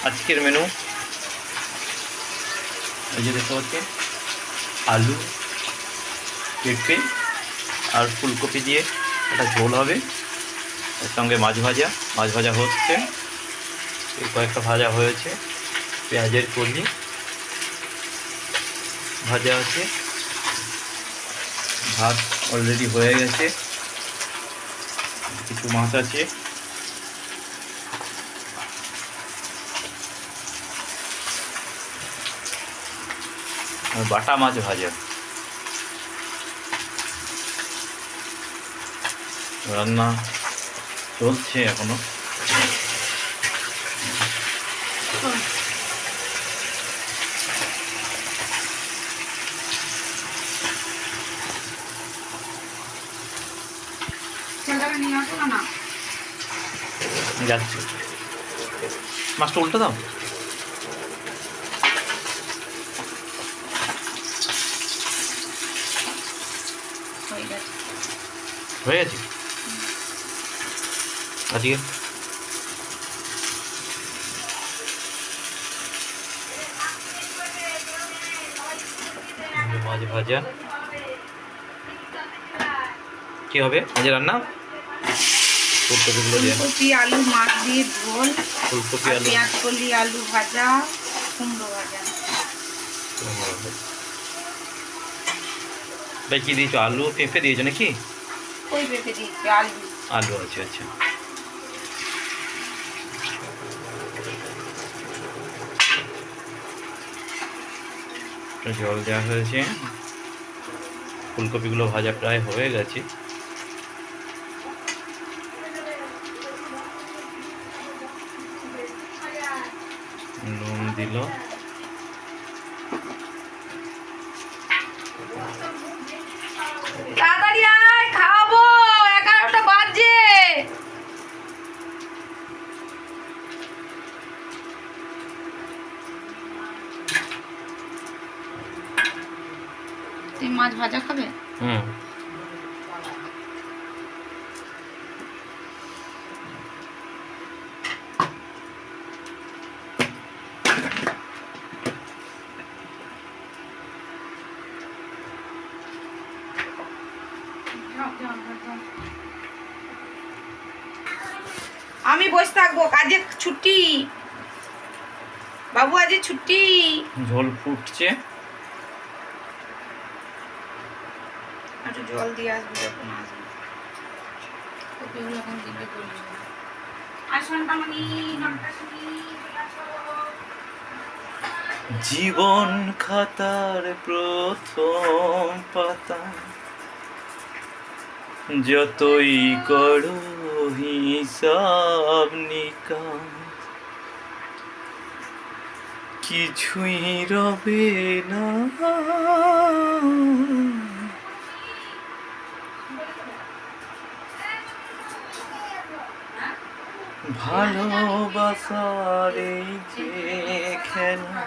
আজকের মেনু এই যে দেখতে পাচ্ছেন, আলু, পেঁপে আর ফুলকপি দিয়ে একটা ঝোল হবে, এর সঙ্গে মাছ ভাজা হচ্ছে, এই কয়েকটা ভাজা হয়েছে, পেঁয়াজের কলি ভাজা আছে, ভাত অলরেডি হয়ে গেছে, কিছু মাছ আছে, আর বাটা মাছ ভাজা। রান্না চলছে এখনো। যাচ্ছে, মাছটা উল্টে দাও। হয়ে গেছে আজকে। মাছ ভাজা কি হবে আজ রান্না? ফুলকপিগুলো দিয়ে, ফুলকপি আলু মাছ দিয়ে ঝোল, ফুলকপি আলু, পেঁয়াজ কলি আলু ভাজা, কুমড়ো ভাজা। ভাই কি দিয়েছো? আলু পেঁপে দিয়েছো নাকি? ওই পেঁপে দিয়েছি, আলু। আলু আছে, আচ্ছা। জল দেওয়া হয়েছে, ফুলকপিগুলো ভাজা প্রায় হয়ে গেছে। নুন দিল, তাড়াতাড়ি আয়, খাবো, 11টা বাজে। তুই মাছ ভাজা খাবে? হুম। আমি বসে থাকবো, কাজে ছুটি বাবু, আজ ছুটি। ঝোল ফুটছে, একটু জল দিয়ে আসবো যখন আসবো। কপিগুলো এখন দিলে করবো। জীবন খাতার প্রথম পাতা, যতই করো হিসাব নিকাশ, কিছুই রবে না ভালোবাসার এই যে খেলা।